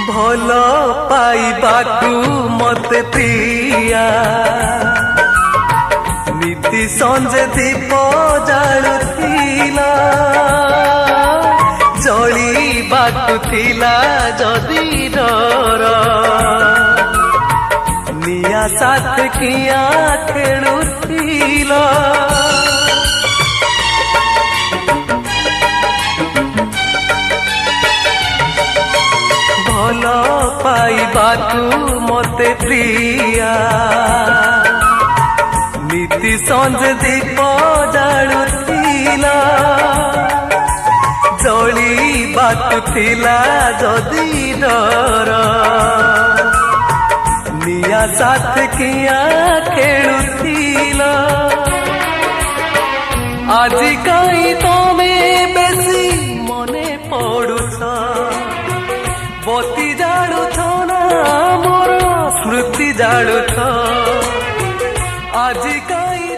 भल पाइबाकू मते प्रिया नीति संजे दीप जालुथिला जलिबाकू थिला जदि डर निया साथ किया खेलुथिला भल पाइबाकू मते प्रिया नीति संजे दीप जालुथिला जलिबाकू थिला जदि डर निया साथ किया खेलुथिला आज कहीं तमे बेसी मने पड़ुछ बती जाड़ुछ ना मोर स्मृति जाड़ुछ आज कहीं